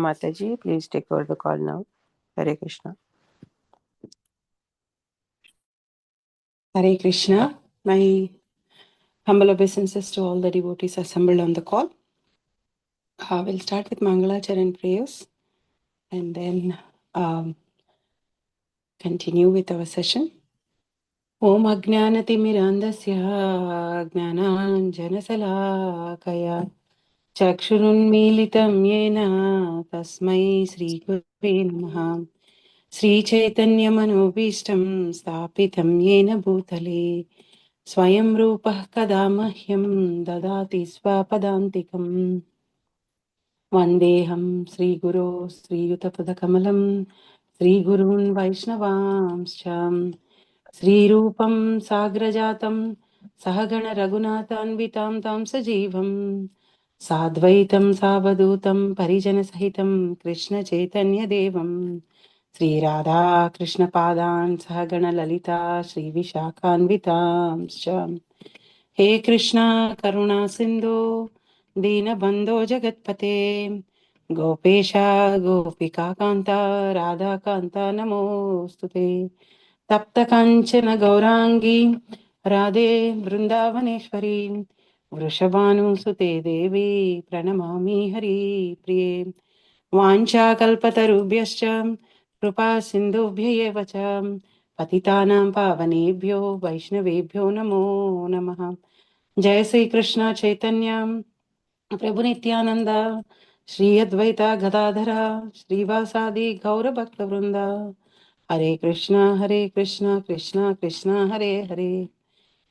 Mataji, please take over the call now. Hare Krishna. Hare Krishna. My humble obeisances to all the devotees assembled on the call. We'll start with Mangalacharan prayers and then continue with our session. Om Ajnanatimirandasya Jnananjanasalakaya Chakshurunmilitam Yena Tasmai Sri Gurave Namaha Sri Chaitanya Manobishtam Stapitam Yena Bhutale Swayam Rupah Kada Mahyam Dadati Swapadantikam Vandeham Sri Guru Sri Yutapadakamalam Sri Gurun Vaishnavamsham Sri Rupam Sagrajatam Sahagana Raghunathanvitam Tam Sajivam Sadvaitam Savadutam Parijana Sahitam Krishna Chaitanya Devam Sri Radha Krishna Padan Sahagana Lalita Sri Vishakhanvitam He Krishna Karuna Sindhu Dinabandho Jagatpate Gopesha Gopika Kanta Radha Kanta Namostute Tapta Kanchana Gaurangi Radhe Vrindavaneshwari Vrishabhanu Sute Devi Pranamami Hari Priye Vancha Kalpatarubhyascha Krupa Sindhubhya Evacha Patitanam Pavanebhyo Vaishnavebhyo Namo Namaha Jai Sri Krishna Chaitanya Prabhu Nityananda Shri Advaita Gadadhara Srivasadi Gaura Bhakta Vrinda Hare Krishna Krishna Krishna Hare Hare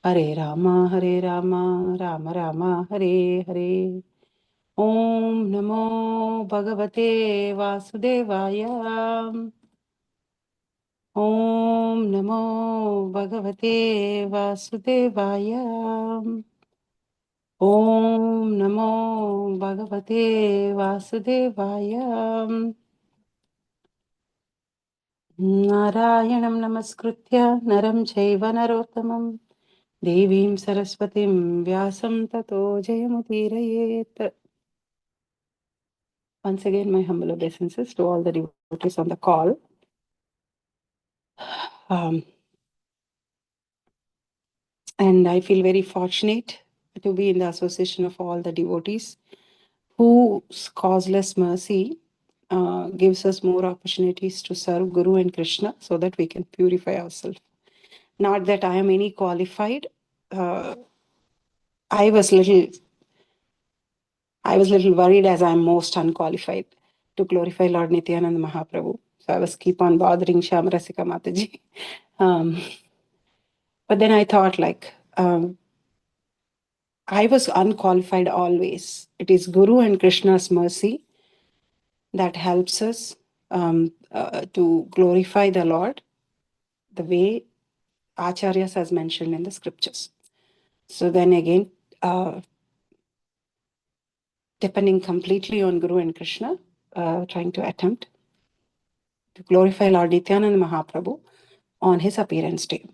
Hare Rama Rama Rama Hare Hare Om Namo Bhagavate Vasudevaya Om Namo Bhagavate Vasudevaya Om Namo Bhagavate Vasudevaya Narayanam Namaskritya Naram Chaiva Narottamam Devim Saraswatim Vyasam Tato Jayamutirayet. Once again, my humble obeisances to all the devotees on the call. And I feel very fortunate to be in the association of all the devotees whose causeless mercy gives us more opportunities to serve Guru and Krishna so that we can purify ourselves. Not that I am any qualified. I was little worried, as I am most unqualified to glorify Lord Nityananda Mahaprabhu. So I was keep on bothering Shamarasika Mataji. But then I thought, I was unqualified always. It is Guru and Krishna's mercy that helps us to glorify the Lord the way Acharyas has mentioned in the scriptures. So then again, depending completely on Guru and Krishna, trying to attempt to glorify Lord Nityananda Mahaprabhu on his appearance day.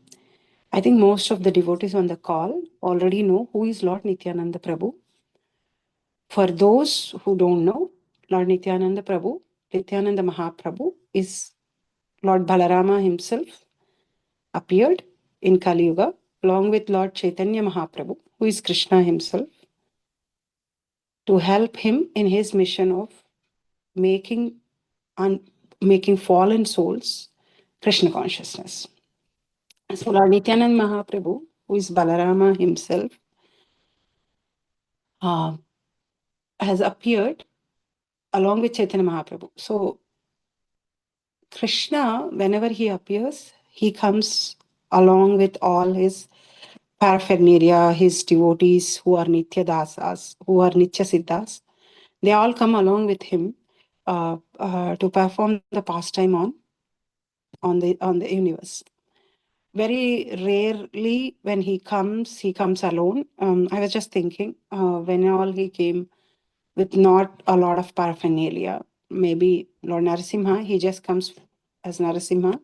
I think most of the devotees on the call already know who is Lord Nityananda Prabhu. For those who don't know, Lord Nityananda Prabhu, Nityananda Mahaprabhu is Lord Balarama himself appeared in Kali Yuga along with Lord Chaitanya Mahaprabhu, who is Krishna himself, to help him in his mission of making fallen souls Krishna consciousness. So Lord Nityananda Mahaprabhu, who is Balarama himself, has appeared along with Chaitanya Mahaprabhu. So Krishna, whenever he appears, he comes along with all his paraphernalia, his devotees who are Nitya Dasas, who are Nitya Siddhas. They all come along with him to perform the pastime on the universe. Very rarely when he comes alone. I was just thinking when all he came with not a lot of paraphernalia. Maybe Lord Narasimha, he just comes as Narasimha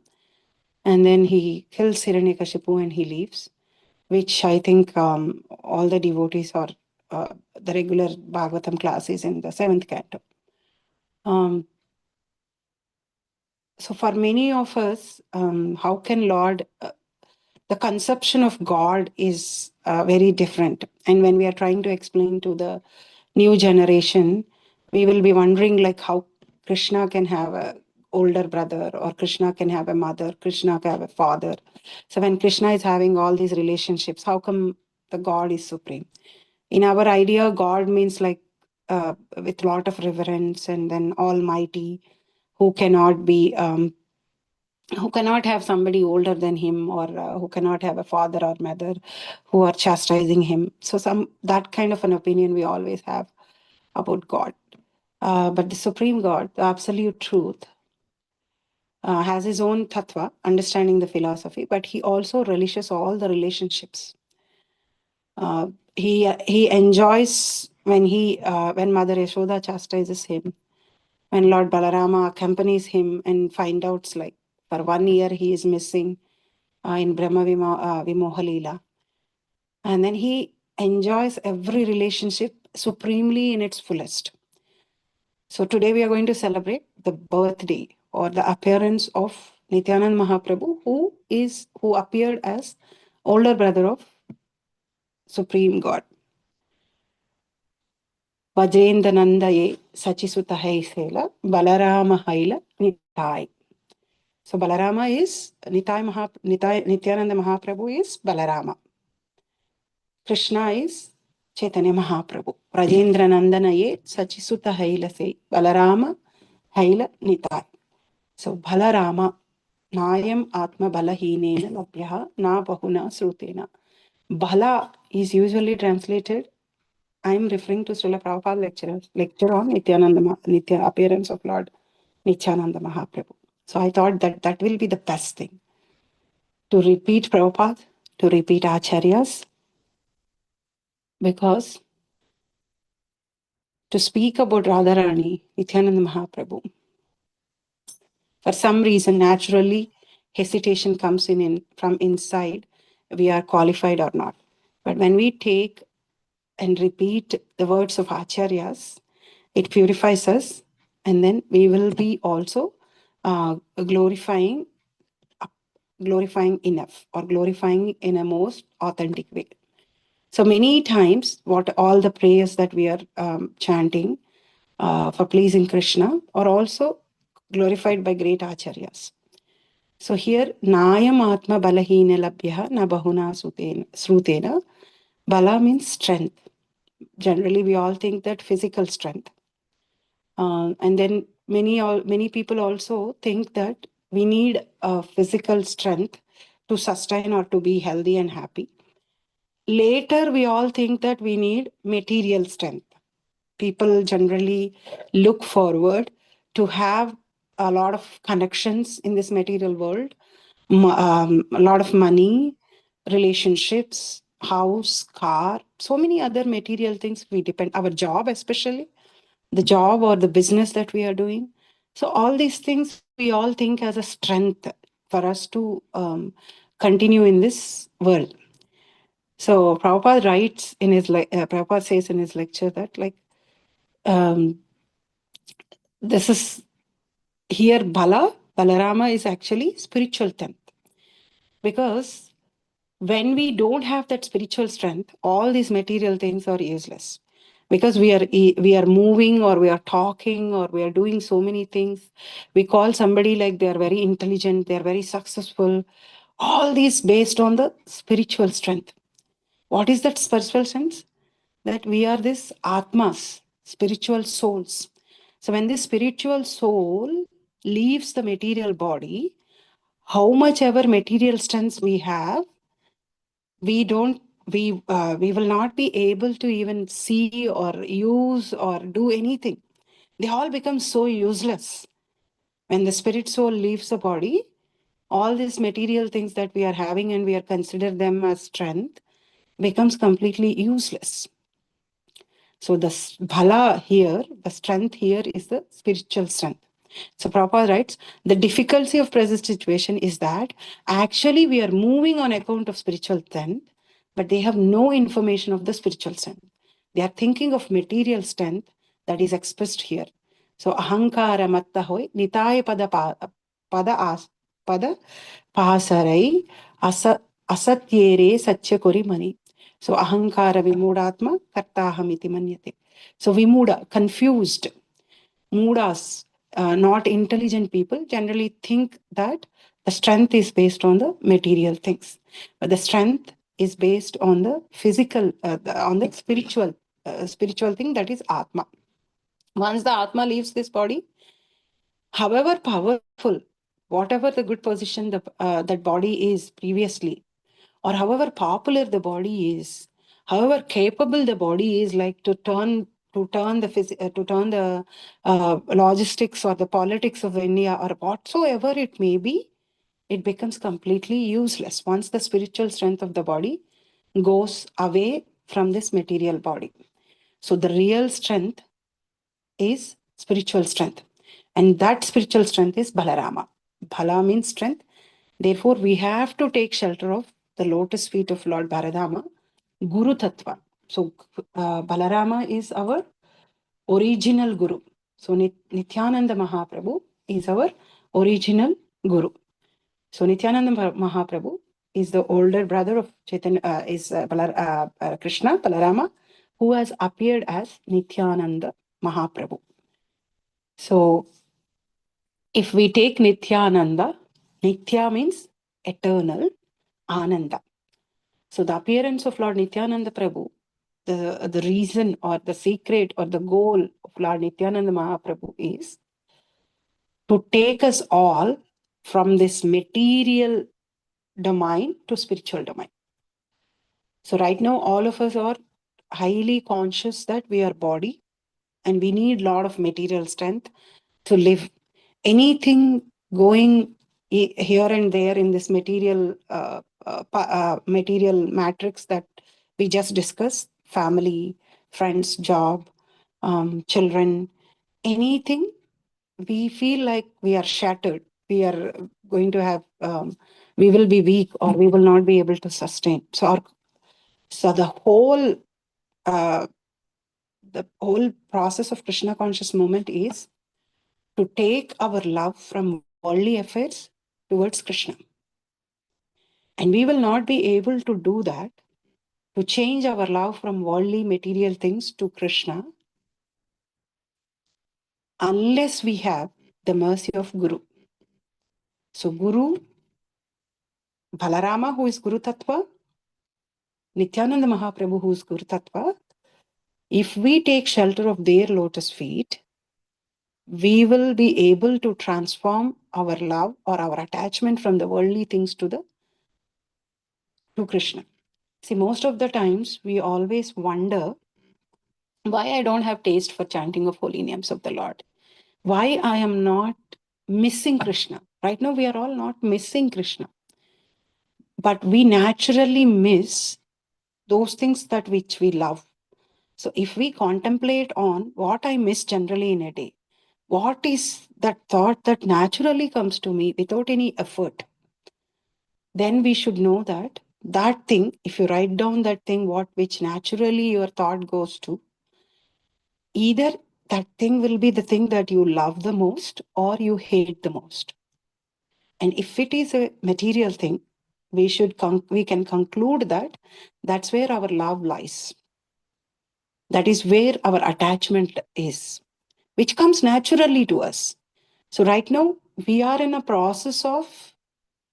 and then he kills Hiranyakashipu and he leaves, which I think all the devotees or the regular Bhagavatam classes in the 7th canto. So for many of us, how can Lord, the conception of God is very different. And when we are trying to explain to the new generation, we will be wondering like how Krishna can have a older brother, or Krishna can have a mother, Krishna can have a father. So when Krishna is having all these relationships, how come the God is supreme? In our idea, God means like with a lot of reverence, and then almighty, who cannot be who cannot have somebody older than him, or who cannot have a father or mother who are chastising him. So some that kind of an opinion we always have about God. But the supreme God, the absolute truth, has his own tattva, understanding the philosophy, but he also relishes all the relationships. He enjoys when Mother Yashoda chastises him, when Lord Balarama accompanies him and find out like for 1 year he is missing in Vimoha Leela. And then he enjoys every relationship supremely in its fullest. So today we are going to celebrate the birthday or the appearance of Nityanand Mahaprabhu, who appeared as older brother of Supreme God. Vajrendanandaye Sachisuta Haisela Balarama Haila Nitai. So Balarama is Nityananda Mahaprabhu is Balarama. Krishna is Chaitanya Mahaprabhu. Rajendra Nandanaye Sachisuta Hailase Balarama Haila Nitai. So Balarama Nayam Atma Balahinena Labhyaha Na Bahuna Srutena. Bala is usually translated, I am referring to Srila Prabhupada lecture on Nitya appearance of Lord Nityananda Mahaprabhu. So I thought that will be the best thing. To repeat Prabhupada, to repeat Acharyas, because to speak about Radharani, Nityananda Mahaprabhu, for some reason, naturally, hesitation comes in from inside, we are qualified or not. But when we take and repeat the words of Acharyas, it purifies us, and then we will be also glorifying enough, or glorifying in a most authentic way. So many times, what all the prayers that we are chanting for pleasing Krishna are also glorified by great acharyas. So here, Nayam Atma Balahina Labhyaha Na Bahuna Srutena. Bala means strength. Generally, we all think that physical strength. And then many people also think that we need physical strength to sustain or to be healthy and happy. Later, we all think that we need material strength. People generally look forward to have a lot of connections in this material world, a lot of money, relationships, house, car, so many other material things we depend, our job especially, the job or the business that we are doing. So all these things we all think as a strength for us to continue in this world. So Prabhupada writes in his Prabhupada says in his lecture that this is here Balarama is actually spiritual strength, because when we don't have that spiritual strength, all these material things are useless, because we are moving, or we are talking, or we are doing so many things. We call somebody like they are very intelligent, they are very successful. All these based on the spiritual strength. What is that spiritual sense? That we are this Atmas, spiritual souls. So when this spiritual soul leaves the material body, how much ever material strength we have, we will not be able to even see or use or do anything. They all become so useless. When the spirit soul leaves the body, all these material things that we are having and we are consider them as strength becomes completely useless. So the bhala here, the strength here is the spiritual strength. So Prabhupada writes, the difficulty of present situation is that actually we are moving on account of spiritual strength, but they have no information of the spiritual strength. They are thinking of material strength that is expressed here. So ahankara matta hoy nitaya pada pasarai asatyere satya kori mani. So ahankara vimudatma kartahamiti manyate. So vimuda, confused, mudas, not intelligent people generally think that the strength is based on the material things, but the strength is based on the physical, on the spiritual thing, that is atma. Once the atma leaves this body, however powerful, whatever the good position that body is previously, or however popular the body is, however capable the body is, like to turn the logistics or the politics of India or whatsoever it may be, it becomes completely useless once the spiritual strength of the body goes away from this material body. So the real strength is spiritual strength. And that spiritual strength is Balarama. Bala means strength. Therefore, we have to take shelter of the lotus feet of Lord Bharadama, Guru Tattva. So, Balarama is our original Guru. So, Nityananda Mahaprabhu is our original Guru. So, Nityananda Mahaprabhu is the older brother of Chaitanya, Krishna, Balarama, who has appeared as Nityananda Mahaprabhu. So, if we take Nityananda, Nitya means eternal, Ananda. So the appearance of Lord Nityananda Prabhu, the reason or the secret or the goal of Lord Nityananda Mahaprabhu is to take us all from this material domain to spiritual domain. So right now, all of us are highly conscious that we are body and we need a lot of material strength to live. Anything going here and there in this material matrix that we just discussed, family, friends, job, children, anything, we feel like we are shattered. We are going to have, we will be weak or we will not be able to sustain. So the whole process of Krishna conscious movement is to take our love from worldly affairs towards Krishna. And we will not be able to do that, to change our love from worldly material things to Krishna, unless we have the mercy of Guru. So Guru, Balarama, who is Guru Tattva, Nityananda Mahaprabhu, who is Guru Tattva, if we take shelter of their lotus feet, we will be able to transform our love or our attachment from the worldly things to Krishna. See, most of the times we always wonder why I don't have taste for chanting of holy names of the Lord. Why I am not missing Krishna. Right now we are all not missing Krishna. But we naturally miss those things that which we love. So if we contemplate on what I miss generally in a day, what is that thought that naturally comes to me without any effort, then we should know that that thing, if you write down that thing, which naturally your thought goes to, either that thing will be the thing that you love the most or you hate the most. And if it is a material thing, we can conclude that that's where our love lies. That is where our attachment is, which comes naturally to us. So right now, we are in a process of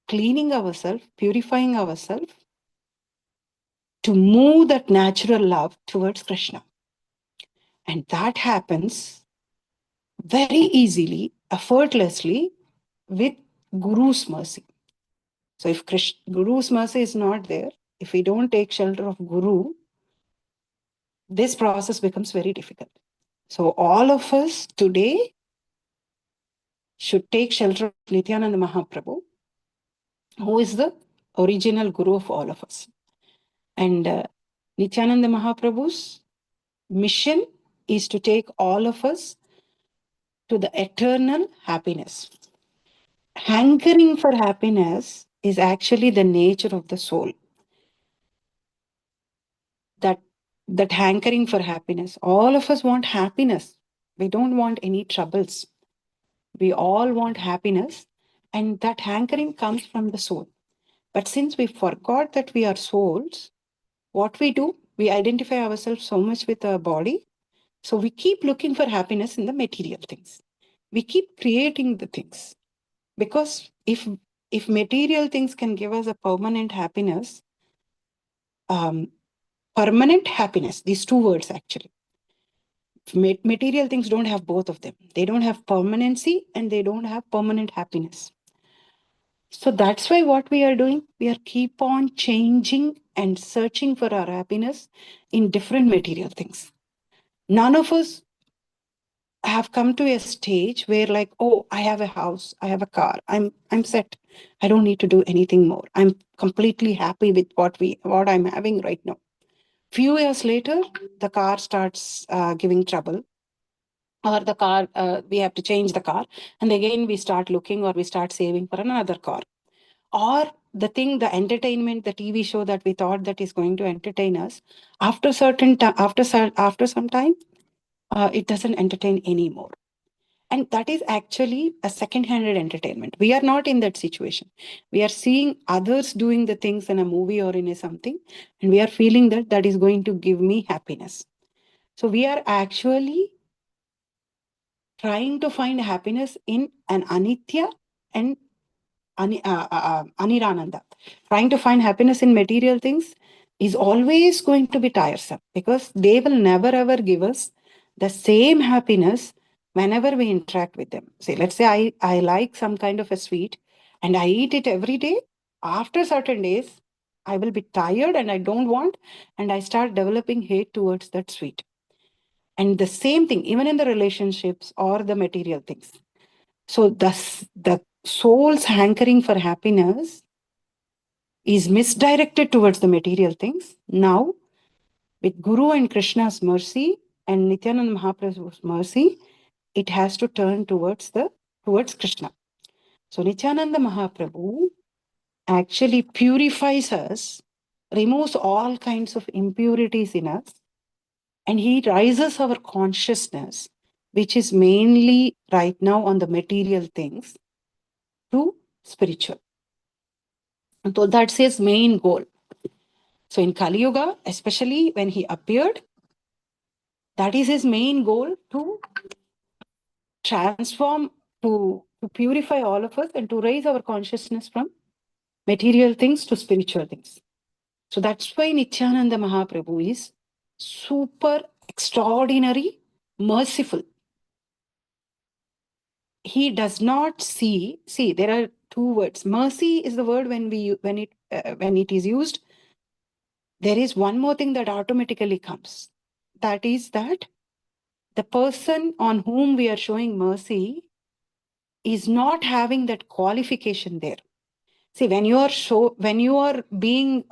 cleaning ourselves, purifying ourselves to move that natural love towards Krishna. And that happens very easily, effortlessly, with Guru's mercy. So if Guru's mercy is not there, if we don't take shelter of Guru, this process becomes very difficult. So all of us today should take shelter of Nityananda Mahaprabhu, who is the original Guru of all of us. And Nityananda Mahaprabhu's mission is to take all of us to the eternal happiness. Hankering for happiness is actually the nature of the soul. That hankering for happiness, all of us want happiness. We don't want any troubles. We all want happiness, and that hankering comes from the soul. But since we forgot that we are souls, what we do, we identify ourselves so much with our body. So we keep looking for happiness in the material things. We keep creating the things. Because if material things can give us a permanent happiness, these two words actually. Material things don't have both of them. They don't have permanency and they don't have permanent happiness. So that's why what we are doing, we are keep on changing and searching for our happiness in different material things. None of us have come to a stage where like, oh, I have a house, I have a car, I'm set. I don't need to do anything more. I'm completely happy with what I'm having right now. Few years later, the car starts giving trouble, or the car, we have to change the car, and again we start looking or we start saving for another car. Or the entertainment, the TV show that we thought that is going to entertain us, after some time, it doesn't entertain anymore. And that is actually a second-handed entertainment. We are not in that situation. We are seeing others doing the things in a movie or in a something, and we are feeling that that is going to give me happiness. So we are actually trying to find happiness in an anitya and anirananda. Trying to find happiness in material things is always going to be tiresome, because they will never ever give us the same happiness whenever we interact with them. Say, let's say I like some kind of a sweet and I eat it every day. After certain days, I will be tired and I don't want, and I start developing hate towards that sweet. And the same thing, even in the relationships or the material things. So the soul's hankering for happiness is misdirected towards the material things. Now, with Guru and Krishna's mercy and Nityananda Mahaprabhu's mercy, it has to turn towards Krishna. So Nityananda Mahaprabhu actually purifies us, removes all kinds of impurities in us, and he raises our consciousness, which is mainly right now on the material things, to spiritual. And so that's his main goal. So in Kali Yuga, especially when he appeared, that is his main goal, to transform, to purify all of us and to raise our consciousness from material things to spiritual things. So that's why Nityananda Mahaprabhu is super extraordinary, merciful. He does not see, there are two words. Mercy is the word when it is used. There is one more thing that automatically comes. That is that the person on whom we are showing mercy is not having that qualification there. See, when you are doing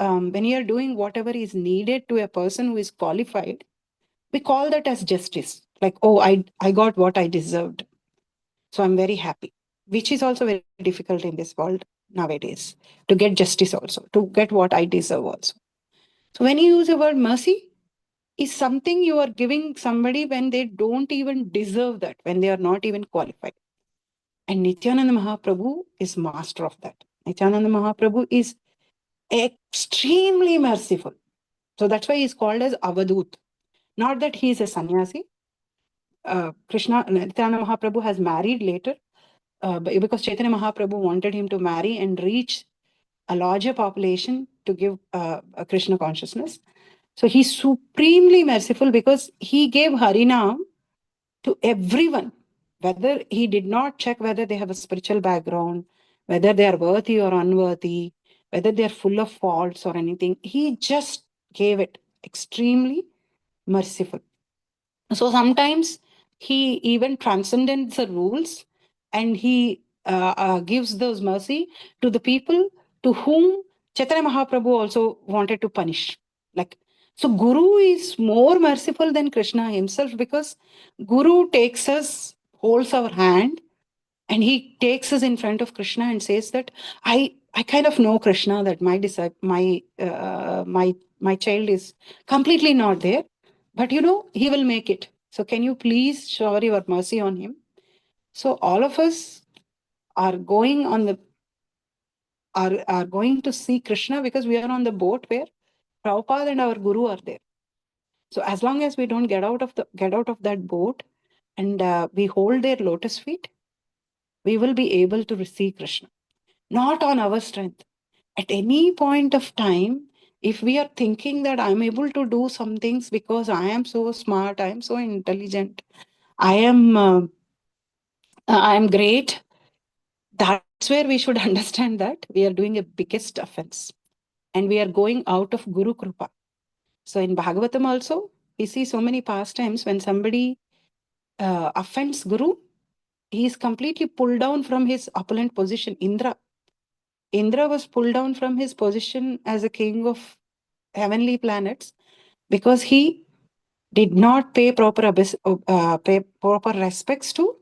whatever is needed to a person who is qualified, we call that as justice. Like, oh, I got what I deserved, so I'm very happy. Which is also very difficult in this world nowadays, to get justice also, to get what I deserve also. So when you use the word mercy, is something you are giving somebody when they don't even deserve that, when they are not even qualified. And Nityananda Mahaprabhu is master of that. Nityananda Mahaprabhu is extremely merciful. So that's why he's called as Avadut. Not that he is a sannyasi. Nityananda Mahaprabhu has married later, because Chaitanya Mahaprabhu wanted him to marry and reach a larger population to give Krishna consciousness. So he's supremely merciful because he gave Harinam to everyone, whether he did not check whether they have a spiritual background, whether they are worthy or unworthy, whether they are full of faults or anything. He just gave it, extremely merciful. So sometimes he even transcends the rules, and he gives those mercy to the people to whom Chaitanya Mahaprabhu also wanted to punish. Like, so Guru is more merciful than Krishna himself, because Guru holds our hand, and he takes us in front of Krishna and says that I kind of know Krishna, that my child is completely not there, but he will make it. So can you please shower your mercy on him? So all of us are going on the are going to see Krishna because we are on the boat where Prabhupada and our Guru are there. So as long as we don't get out of that boat and we hold their lotus feet, we will be able to receive Krishna. Not on our strength. At any point of time, if we are thinking that I'm able to do some things because I am so smart, I am so intelligent, I am great, that's where we should understand that we are doing a biggest offense and we are going out of Guru Krupa. So in Bhagavatam also, we see so many pastimes when somebody offends Guru, he is completely pulled down from his opulent position. Indra was pulled down from his position as a king of heavenly planets because he did not pay proper respects to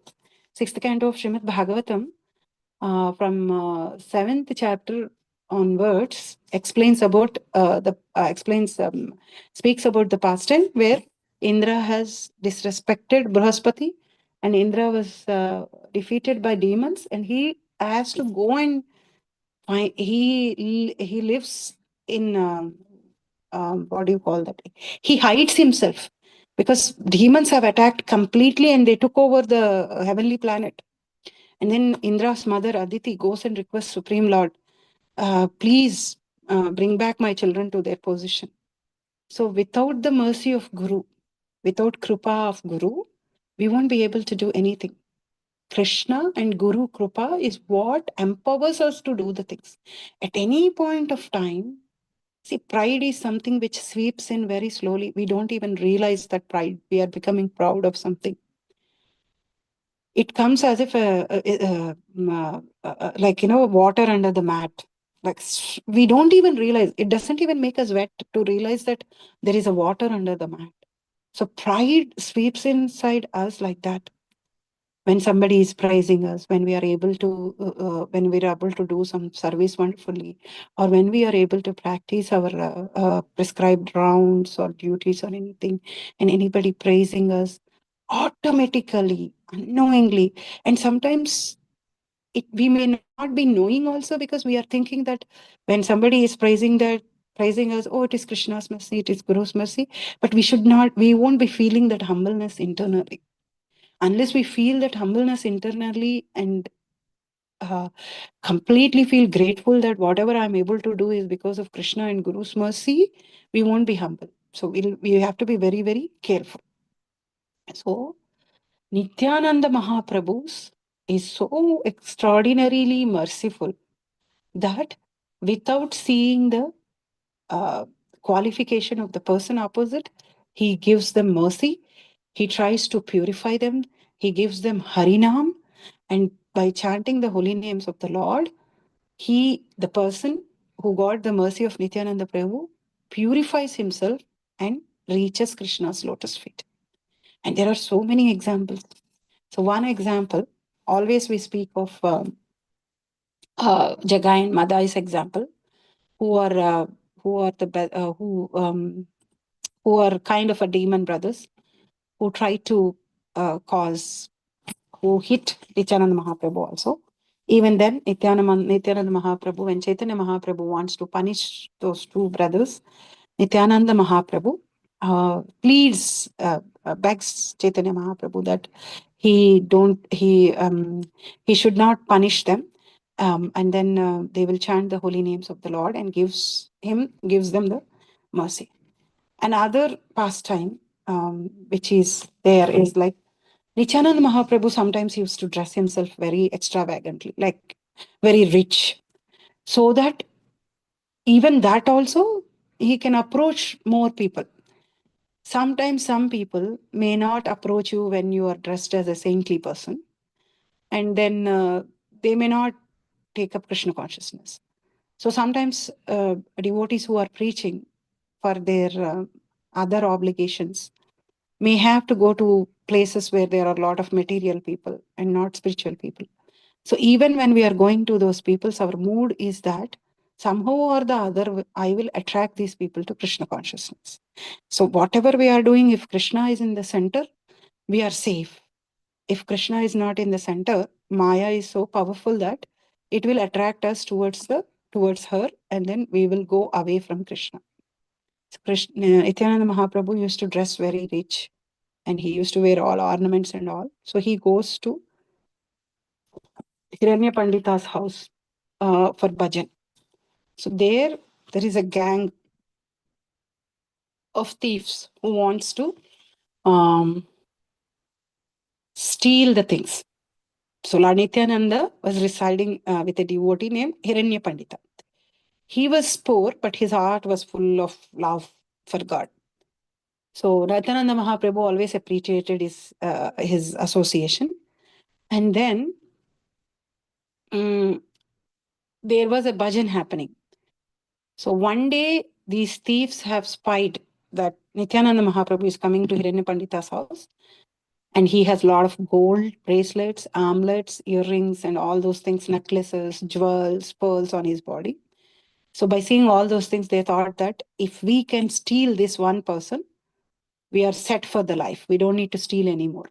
sixth canto of Srimad Bhagavatam. From seventh chapter onwards, explains about speaks about the pastime where Indra has disrespected Brahaspati, and Indra was defeated by demons, and he has to go and he lives in what do you call that? He hides himself because demons have attacked completely and they took over the heavenly planet. And then Indra's mother Aditi goes and requests Supreme Lord, please bring back my children to their position. So without the mercy of Guru, without Krupa of Guru, we won't be able to do anything. Krishna and Guru Krupa is what empowers us to do the things. At any point of time, see, pride is something which sweeps in very slowly. We don't even realize that pride. We are becoming proud of something. It comes as if like water under the mat. Like we don't even realize. It doesn't even make us wet to realize that there is a water under the mat. So pride sweeps inside us like that. When somebody is praising us, when we are able to do some service wonderfully, or when we are able to practice our prescribed rounds or duties or anything, and anybody praising us, automatically, unknowingly, and sometimes we may not be knowing also because we are thinking that when somebody is praising us, oh, it is Krishna's mercy, it is Guru's mercy, but we won't be feeling that humbleness internally. Unless we feel that humbleness internally and completely feel grateful that whatever I'm able to do is because of Krishna and Guru's mercy, we won't be humble. So we have to be very, very careful. So Nityananda Mahaprabhu is so extraordinarily merciful that without seeing the qualification of the person opposite, he gives them mercy. He tries to purify them. He gives them Harinam. And by chanting the holy names of the Lord, the person who got the mercy of Nityananda Prabhu, purifies himself and reaches Krishna's lotus feet. And there are so many examples. So one example, always we speak of Jagai and Madai's example, who are who are kind of a demon brothers who try to who hit Nityananda Mahaprabhu also. Even then, Nityananda Mahaprabhu, when Chaitanya Mahaprabhu wants to punish those two brothers, Nityananda Mahaprabhu begs Chaitanya Mahaprabhu that he should not punish them. And then they will chant the holy names of the Lord and gives them the mercy. Another pastime which is there is like Nityananda Mahaprabhu sometimes used to dress himself very extravagantly, like very rich, so that even that also he can approach more people. Sometimes some people may not approach you when you are dressed as a saintly person, and then they may not take up Krishna consciousness. So sometimes devotees who are preaching for their other obligations may have to go to places where there are a lot of material people and not spiritual people. So even when we are going to those peoples, our mood is that somehow or the other, I will attract these people to Krishna consciousness. So whatever we are doing, if Krishna is in the center, we are safe. If Krishna is not in the center, Maya is so powerful that it will attract us towards her, and then we will go away from Krishna. Nityananda Mahaprabhu used to dress very rich, and he used to wear all ornaments and all. So he goes to Hiranya Pandita's house for bhajan. So there is a gang of thieves who wants to steal the things. So Lord Nityananda was residing with a devotee named Hiranya Pandita. He was poor, but his heart was full of love for God. So Nityananda Mahaprabhu always appreciated his association. And then there was a bhajan happening. So one day, these thieves have spied that Nityananda Mahaprabhu is coming to Hiranya Pandita's house, and he has a lot of gold bracelets, armlets, earrings, and all those things, necklaces, jewels, pearls on his body. So by seeing all those things, they thought that if we can steal this one person, we are set for the life. We don't need to steal anymore.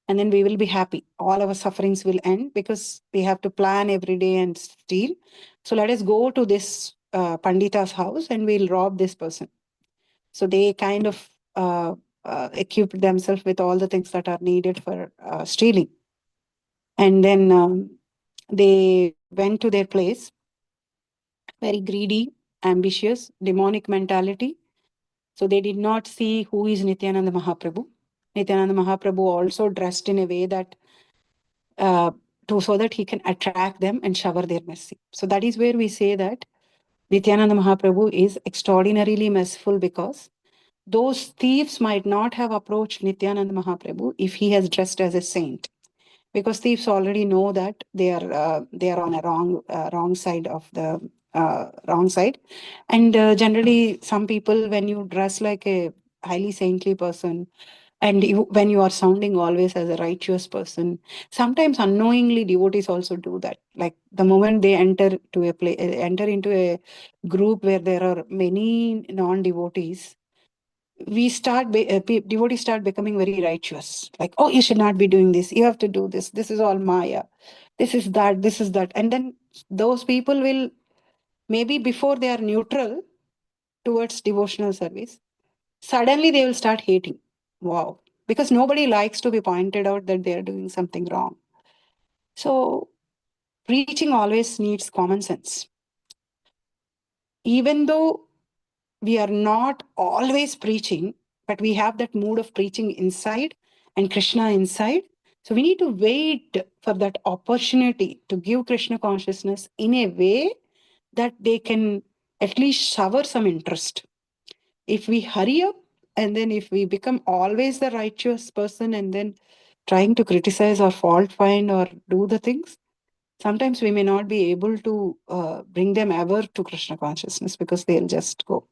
And then we will be happy. All our sufferings will end because we have to plan every day and steal. So let us go to this Pandita's house and we'll rob this person. So they kind of equipped themselves with all the things that are needed for stealing. And then they went to their place, very greedy, ambitious, demonic mentality. So they did not see who is Nityananda Mahaprabhu. Nityananda Mahaprabhu also dressed in a way that so that he can attract them and shower their mercy. So that is where we say that Nityananda Mahaprabhu is extraordinarily merciful, because those thieves might not have approached Nityananda Mahaprabhu if he has dressed as a saint, because thieves already know that they are on a wrong side of the wrong side. And generally, some people, when you dress like a highly saintly person, and when you are sounding always as a righteous person, sometimes unknowingly devotees also do that. Like the moment they enter into a group where there are many non-devotees, devotees start becoming very righteous. Like, oh, you should not be doing this. You have to do this. This is all Maya. This is that. This is that. And then those people will, maybe before they are neutral towards devotional service, suddenly they will start hating. Wow. Because nobody likes to be pointed out that they are doing something wrong. So preaching always needs common sense. Even though we are not always preaching, but we have that mood of preaching inside and Krishna inside. So we need to wait for that opportunity to give Krishna consciousness in a way that they can at least shower some interest. If we hurry up, and then if we become always the righteous person and then trying to criticize or fault find or do the things, sometimes we may not be able to bring them ever to Krishna consciousness, because they'll just go.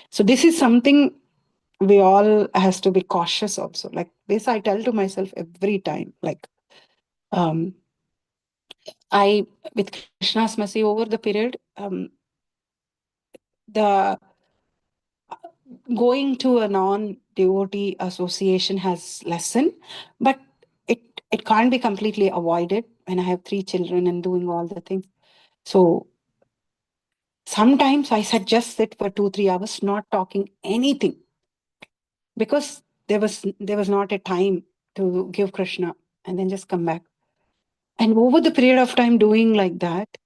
So this is something we all has to be cautious also. Like this, I tell to myself every time. Like I, with Krishna's mercy over the period, the going to a non-devotee association has lessened, but it can't be completely avoided when I have 3 children and doing all the things. So sometimes I just sit for 2-3 hours not talking anything, because there was not a time to give Krishna, and then just come back. And over the period of time doing like that,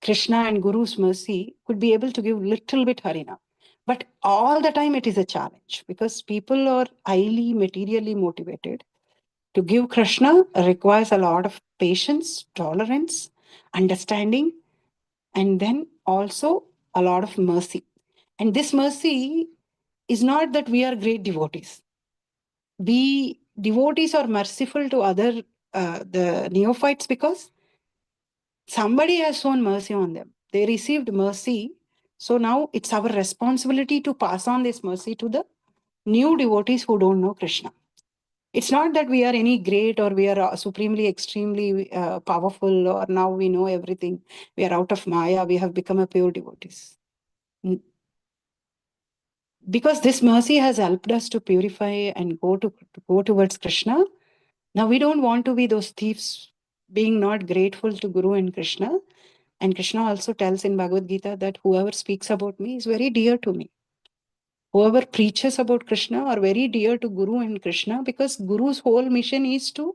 Krishna and Guru's mercy could be able to give little bit harina. But all the time it is a challenge, because people are highly materially motivated. To give Krishna requires a lot of patience, tolerance, understanding, and then also a lot of mercy. And this mercy is not that we are great devotees. We devotees are merciful to the neophytes, because somebody has shown mercy on them. They received mercy. So now it's our responsibility to pass on this mercy to the new devotees who don't know Krishna. It's not that we are any great, or we are supremely, extremely powerful, or now we know everything. We are out of Maya. We have become a pure devotees. because this mercy has helped us to purify and to go towards Krishna. Now we don't want to be those thieves being not grateful to Guru and Krishna. And Krishna also tells in Bhagavad Gita that whoever speaks about me is very dear to me. Whoever preaches about Krishna are very dear to Guru and Krishna, because Guru's whole mission is to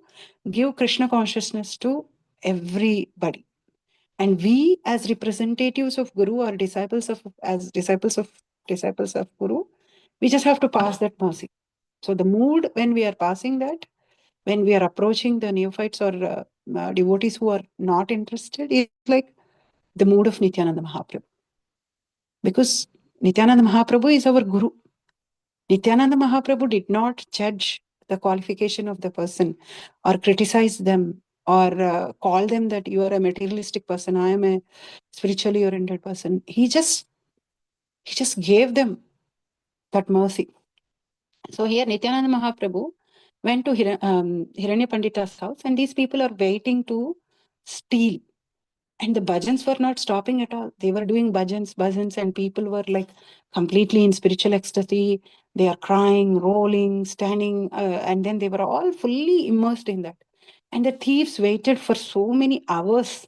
give Krishna consciousness to everybody. And we, as representatives of Guru or disciples of Guru, we just have to pass that mercy. So the mood when we are passing that, when we are approaching the neophytes or devotees who are not interested, is like the mood of Nityananda Mahaprabhu. Because Nityananda Mahaprabhu is our Guru. Nityananda Mahaprabhu did not judge the qualification of the person or criticize them or call them that you are a materialistic person, I am a spiritually oriented person. He just gave them that mercy. So here Nityananda Mahaprabhu went to Hiranya Pandita's house, and these people are waiting to steal. And the bhajans were not stopping at all. They were doing bhajans, and people were like completely in spiritual ecstasy. They are crying, rolling, standing, and then they were all fully immersed in that. And the thieves waited for so many hours,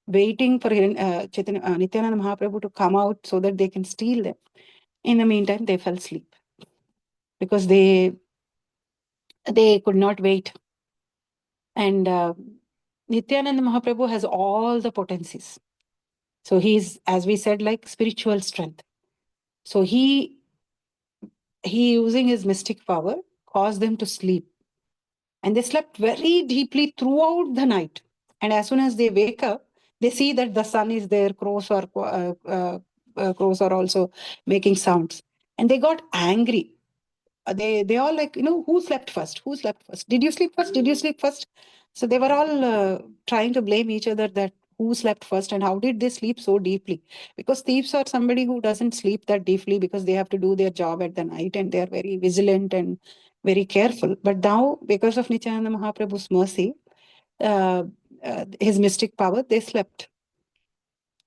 waiting for Nityananda Mahaprabhu to come out so that they can steal them. In the meantime, they fell asleep because they could not wait. And Nityananda Mahaprabhu has all the potencies. So he's, as we said, like spiritual strength. So he using his mystic power caused them to sleep. And they slept very deeply throughout the night. And as soon as they wake up, they see that the sun is there, crows are also making sounds. And they got angry. They all like, who slept first? Who slept first? Did you sleep first? Did you sleep first? So they were all trying to blame each other that who slept first and how did they sleep so deeply? Because thieves are somebody who doesn't sleep that deeply because they have to do their job at the night and they are very vigilant and very careful. But now, because of Nityananda Mahaprabhu's mercy, his mystic power, they slept.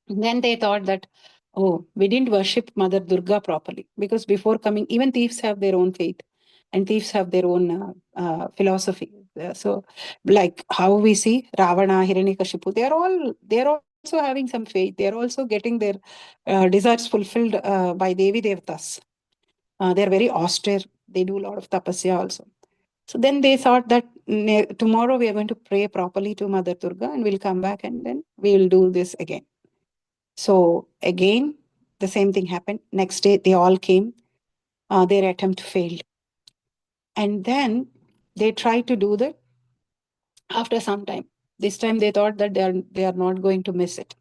And then they thought that, oh, we didn't worship Mother Durga properly, because before coming, even thieves have their own faith and thieves have their own philosophy. So, like how we see Ravana, Hiranyakashipu, they're also having some faith. They're also getting their desires fulfilled by Devi Devtas. They're very austere. They do a lot of tapasya also. So then they thought that tomorrow we are going to pray properly to Mother Durga and we'll come back and then we'll do this again. So again, the same thing happened. Next day, they all came. Their attempt failed. And then they tried to do that after some time. This time they thought that they are not going to miss it.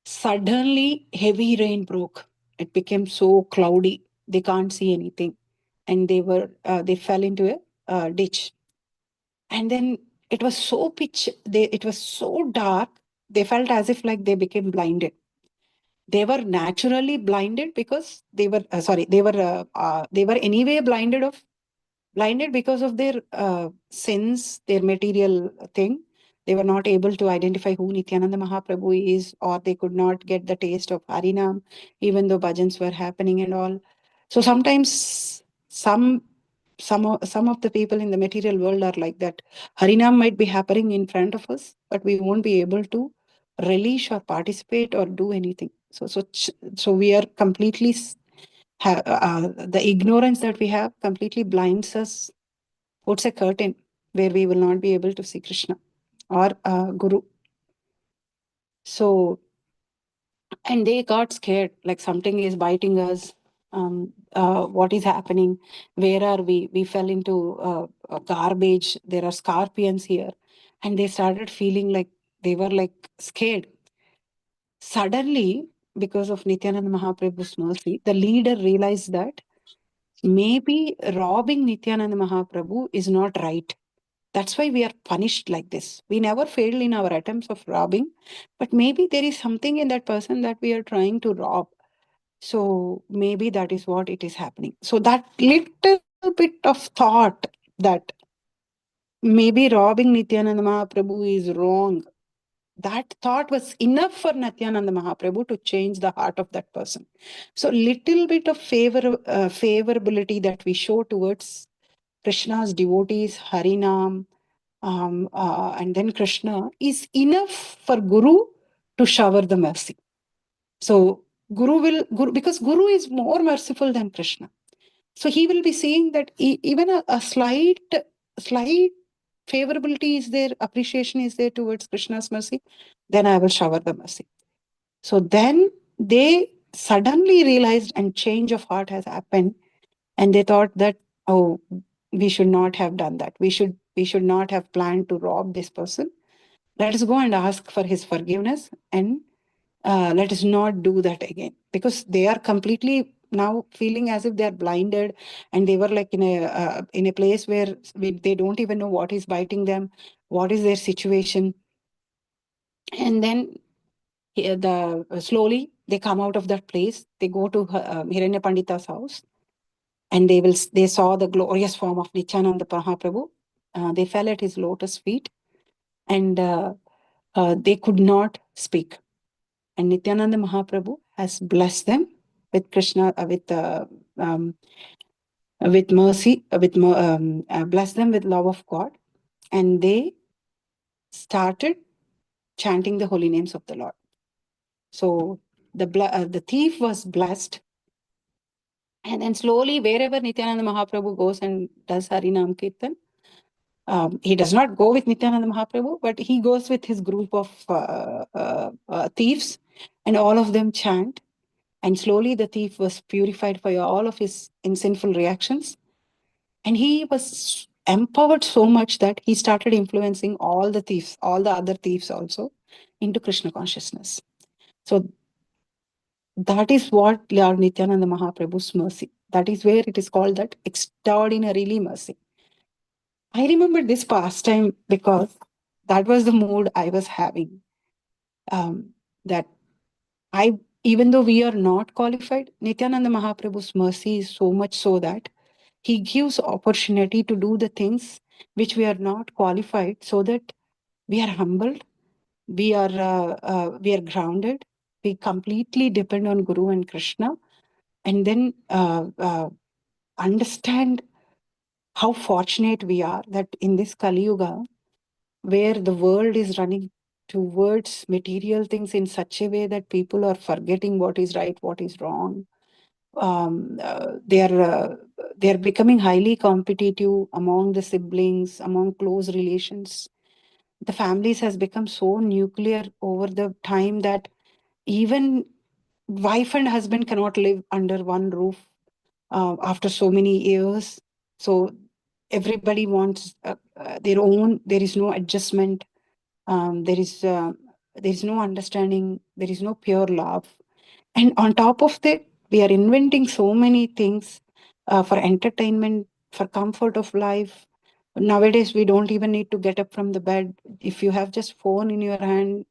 Suddenly, heavy rain broke. It became so cloudy. They can't see anything. And they fell into a ditch. And then it was so it was so dark. They felt as if like they became blinded. They were naturally blinded because they were they were anyway blinded because of their sins, their material thing. They were not able to identify who Nityananda Mahaprabhu is, or they could not get the taste of Harinam, even though bhajans were happening and all. So sometimes some of the people in the material world are like that. Harinam might be happening in front of us, but we won't be able to relish or participate or do anything. So we are completely the ignorance that we have completely blinds us, puts a curtain where we will not be able to see Krishna or Guru. So, and they got scared, like something is biting us. What is happening? Where are we? We fell into garbage. There are scorpions here. And they started feeling like they were like scared. Suddenly, because of Nityananda Mahaprabhu's mercy, the leader realized that maybe robbing Nityananda Mahaprabhu is not right. That's why we are punished like this. We never failed in our attempts of robbing, but maybe there is something in that person that we are trying to rob. So maybe that is what it is happening. So that little bit of thought that maybe robbing Nityananda Mahaprabhu is wrong, That thought was enough for Nityananda Mahaprabhu to change the heart of that person. So little bit of favorability that we show towards Krishna's devotees, Harinam, and then Krishna is enough for Guru to shower the mercy. So Guru, because Guru is more merciful than Krishna. So he will be seeing that even a slight favorability is there, appreciation is there towards Krishna's mercy, then I will shower the mercy. So then they suddenly realized and change of heart has happened, and they thought that, oh, we should not have done that. We should not have planned to rob this person. Let us go and ask for his forgiveness, and let us not do that again, because they are completely now feeling as if they are blinded, and they were like in a place where they don't even know what is biting them, what is their situation. And then slowly they come out of that place. They go to Hiranya Pandita's house, and they saw the glorious form of Nityananda Mahaprabhu. They fell at his lotus feet, and they could not speak. And Nityananda Mahaprabhu has blessed them with Krishna, with mercy, blessed them with love of God, and they started chanting the holy names of the Lord. So the thief was blessed, and then slowly, wherever Nityananda Mahaprabhu goes and does Harinam Kirtan, he does not go with Nityananda Mahaprabhu, but he goes with his group of thieves, and all of them chant. And slowly the thief was purified for all of his sinful reactions. And he was empowered so much that he started influencing all the thieves, all the other thieves also, into Krishna consciousness. So that is what Lord Nityananda Mahaprabhu's mercy. That is where it is called that extraordinarily mercy. I remember this pastime because that was the mood I was having. That even though we are not qualified, Nityananda Mahaprabhu's mercy is so much so that he gives opportunity to do the things which we are not qualified, so that we are humbled, we are grounded, we completely depend on Guru and Krishna, and then understand how fortunate we are that in this Kali Yuga, where the world is running towards material things in such a way that people are forgetting what is right, what is wrong. They are becoming highly competitive among the siblings, among close relations. The families has become so nuclear over the time that even wife and husband cannot live under one roof after so many years. So everybody wants their own. There is no adjustment. There is no understanding. There is no pure love. And on top of that, we are inventing so many things for entertainment, for comfort of life. Nowadays, we don't even need to get up from the bed. If you have just phone in your hand,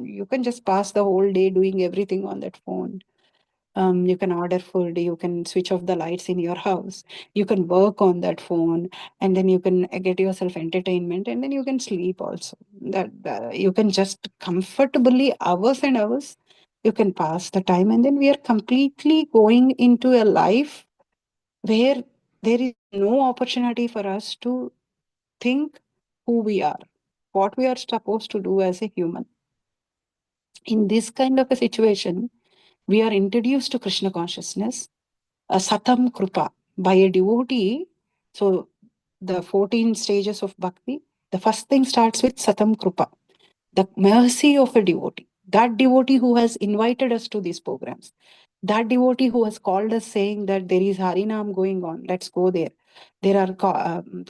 you can just pass the whole day doing everything on that phone. You can order food, you can switch off the lights in your house, you can work on that phone, and then you can get yourself entertainment, and then you can sleep also. That you can just comfortably hours and hours, you can pass the time, and then we are completely going into a life where there is no opportunity for us to think who we are, what we are supposed to do as a human. In this kind of a situation, we are introduced to Krishna consciousness, a Satam Krupa, by a devotee. So the 14 stages of bhakti, the first thing starts with Satam Krupa, the mercy of a devotee. That devotee who has invited us to these programs, that devotee who has called us saying that there is Harinam going on, let's go there. There are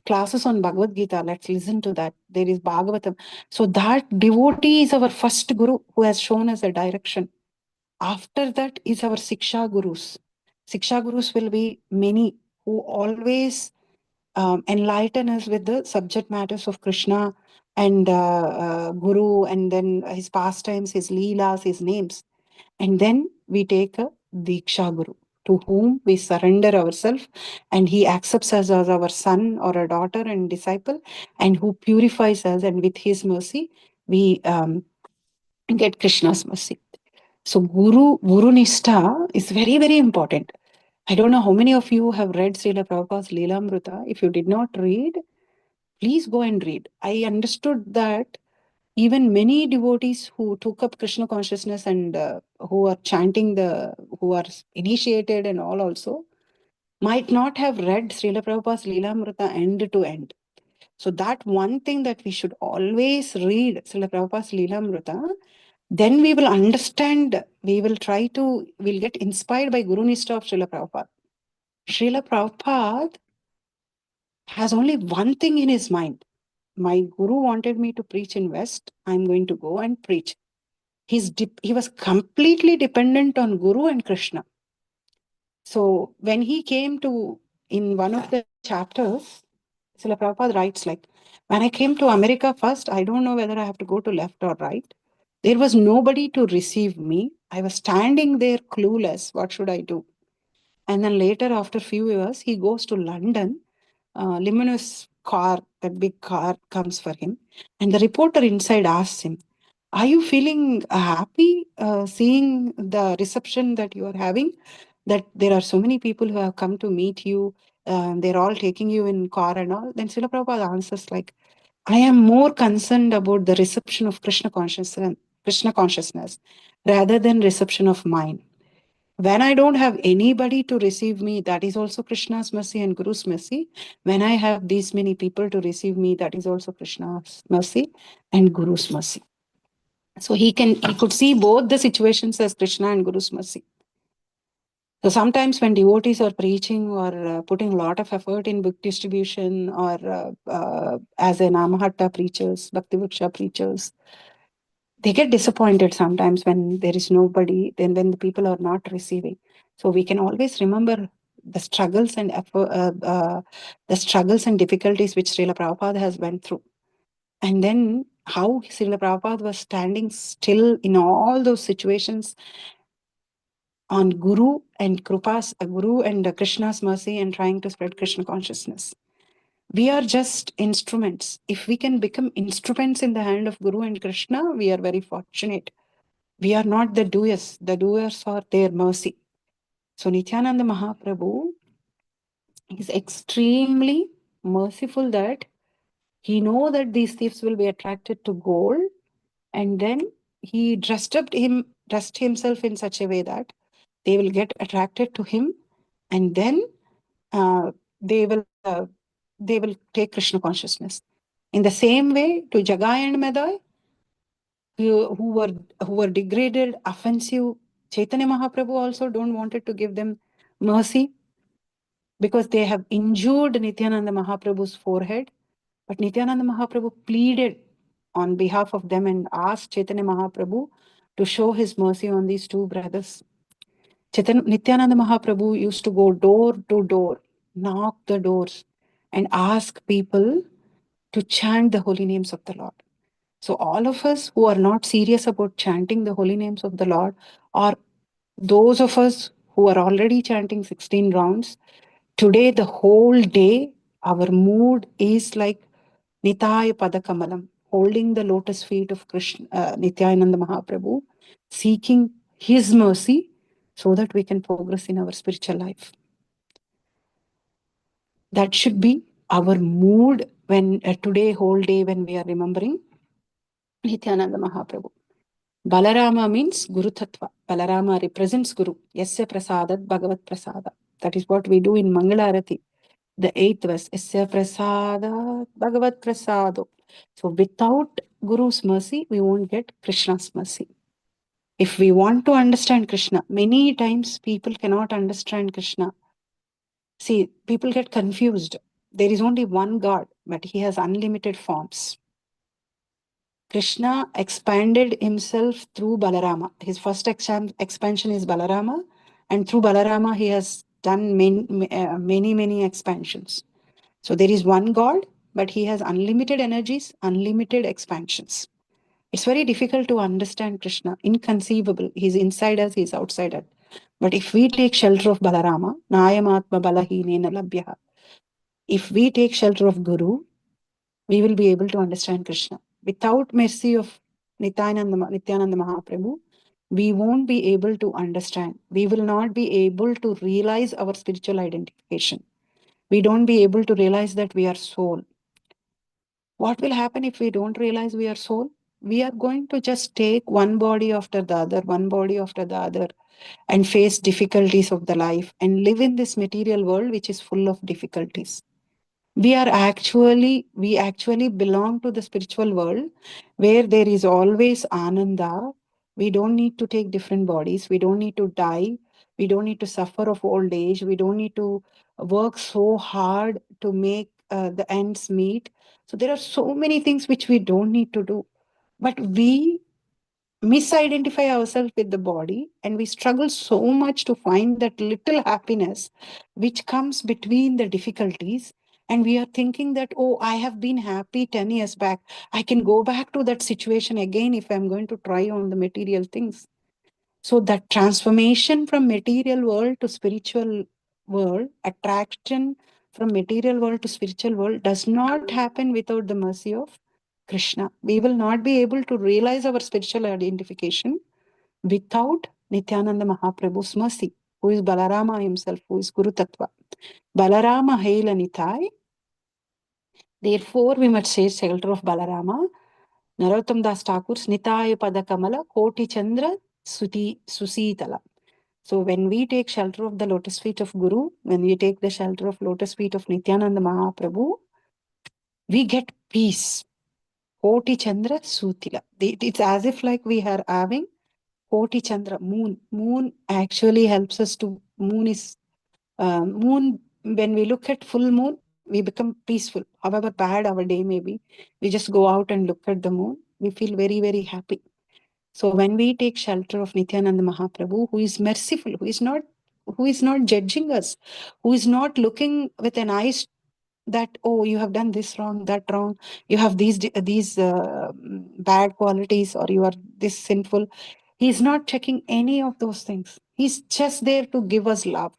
classes on Bhagavad Gita, let's listen to that. There is Bhagavatam. So that devotee is our first guru who has shown us a direction. After that is our Siksha Gurus. Siksha Gurus will be many who always enlighten us with the subject matters of Krishna and Guru, and then his pastimes, his leelas, his names. And then we take a Diksha Guru, to whom we surrender ourselves, and he accepts us as our son or a daughter and disciple, and who purifies us, and with his mercy, we get Krishna's mercy. So Guru Nishtha is very, very important. I don't know how many of you have read Srila Prabhupada's Leelamrita. If you did not read, please go and read. I understood that even many devotees who took up Krishna consciousness and who are chanting who are initiated and all also, might not have read Srila Prabhupada's Leelamrita end to end. So that one thing that we should always read Srila Prabhupada's Leelamrita, then we will understand, we'll get inspired by Guru Nishtha of Srila Prabhupada. Srila Prabhupada has only one thing in his mind. My Guru wanted me to preach in West, I'm going to go and preach. He was completely dependent on Guru and Krishna. So when he came in one of the chapters, Srila Prabhupada writes like, when I came to America first, I don't know whether I have to go to left or right. There was nobody to receive me. I was standing there clueless. What should I do? And then later, after a few years, he goes to London. Luminous car, that big car comes for him. And the reporter inside asks him, are you feeling happy seeing the reception that you are having? That there are so many people who have come to meet you. They're all taking you in car and all. Then Srila Prabhupada answers like, I am more concerned about the reception of Krishna consciousness rather than reception of mine. When I don't have anybody to receive me, that is also Krishna's mercy and Guru's mercy. When I have these many people to receive me, that is also Krishna's mercy and Guru's mercy. So he could see both the situations as Krishna and Guru's mercy. So sometimes when devotees are preaching or putting a lot of effort in book distribution or as a Namahatta preachers, Bhakti Vriksha preachers, they get disappointed sometimes when there is nobody, then when the people are not receiving. So we can always remember the struggles and the struggles and difficulties which Srila Prabhupada has went through. And then how Srila Prabhupada was standing still in all those situations on Guru and Krishna's mercy and trying to spread Krishna consciousness. We are just instruments. If we can become instruments in the hand of Guru and Krishna, we are very fortunate. We are not the doers. The doers are their mercy. So Nityananda Mahaprabhu is extremely merciful that he knows that these thieves will be attracted to gold, and then he dressed himself in such a way that they will get attracted to him, and then uh, they will take Krishna consciousness. In the same way, to Jagai and Madai, who were degraded, offensive, Chaitanya Mahaprabhu also don't wanted to give them mercy because they have injured Nityananda Mahaprabhu's forehead. But Nityananda Mahaprabhu pleaded on behalf of them and asked Chaitanya Mahaprabhu to show his mercy on these two brothers. Nityananda Mahaprabhu used to go door to door, knock the doors, and ask people to chant the holy names of the Lord. So all of us who are not serious about chanting the holy names of the Lord, or those of us who are already chanting 16 rounds, today the whole day our mood is like Nitaya Padakamalam, holding the lotus feet of Krishna, Nityananda Mahaprabhu, seeking his mercy so that we can progress in our spiritual life. That should be our mood when today whole day when we are remembering Nityananda Mahaprabhu. Balarama means Guru Tattva. Balarama represents Guru. Yasya prasadat Bhagavat prasada. That is what we do in Mangalarati. The 8th verse. Yasya prasadat Bhagavat prasado. So without Guru's mercy, we won't get Krishna's mercy. If we want to understand Krishna, many times people cannot understand Krishna. See, people get confused. There is only one God, but he has unlimited forms. Krishna expanded himself through Balarama. His first expansion is Balarama, and through Balarama, he has done many expansions. So there is one God, but he has unlimited energies, unlimited expansions. It's very difficult to understand Krishna, inconceivable. He's inside us, he's outside us. But if we take shelter of Balarama, Nayamatma Balahinena Labhyaha, if we take shelter of Guru, we will be able to understand Krishna. Without mercy of Nityananda Mahaprabhu, we won't be able to understand. We will not be able to realize our spiritual identification. We don't be able to realize that we are soul. What will happen if we don't realize we are soul? We are going to just take one body after the other, one body after the other, and face difficulties of the life and live in this material world which is full of difficulties. We actually belong to the spiritual world where there is always ananda. We don't need to take different bodies. We don't need to die. We don't need to suffer of old age. We don't need to work so hard to make the ends meet. So there are so many things which we don't need to do. But we misidentify ourselves with the body, and we struggle so much to find that little happiness which comes between the difficulties. And we are thinking that, oh, I have been happy 10 years back, I can go back to that situation again if I'm going to try on the material things. So that transformation from material world to spiritual world, attraction from material world to spiritual world, does not happen without the mercy of Krishna. We will not be able to realize our spiritual identification without Nityananda Mahaprabhu's mercy, who is Balarama himself, who is Guru Tattva. Balarama Haila Nitai. Therefore, we must say shelter of Balarama. Narottam Das Thakur's Nitaya Padakamala Koti Chandra Susitala. So when we take shelter of the lotus feet of Guru, when we take the shelter of lotus feet of Nityananda Mahaprabhu, we get peace. Koti Chandra Sutila. It's as if like we are having Koti Chandra, moon. Moon actually helps us to, moon, when we look at full moon, we become peaceful. However bad our day may be, we just go out and look at the moon. We feel very, very happy. So when we take shelter of Nityananda Mahaprabhu, who is merciful, who is not judging us, who is not looking with an eyes that, oh, you have done this wrong, that wrong, you have these bad qualities, or you are this sinful. He's not checking any of those things. He's just there to give us love,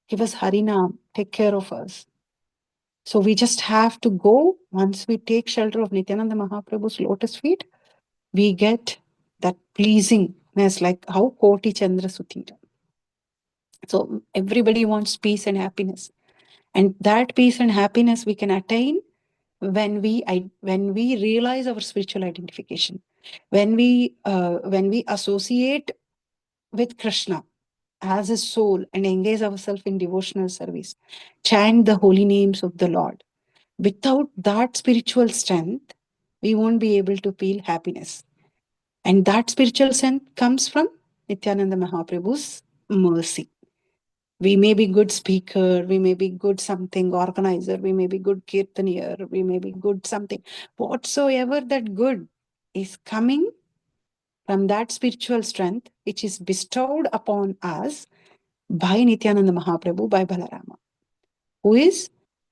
give us harinam, take care of us. So we just have to go. Once we take shelter of Nityananda Mahaprabhu's lotus feet, we get that pleasingness, like how Koti Chandra Sutira. So everybody wants peace and happiness. And that peace and happiness we can attain when we realize our spiritual identification, when we associate with Krishna as a soul and engage ourselves in devotional service, chant the holy names of the Lord. Without that spiritual strength, we won't be able to feel happiness. And that spiritual strength comes from Nityananda Mahaprabhu's mercy. We may be good speaker, we may be good something organizer, we may be good kirtanier, we may be good something. Whatsoever that good is coming from that spiritual strength which is bestowed upon us by Nityananda Mahaprabhu, by Balarama, who is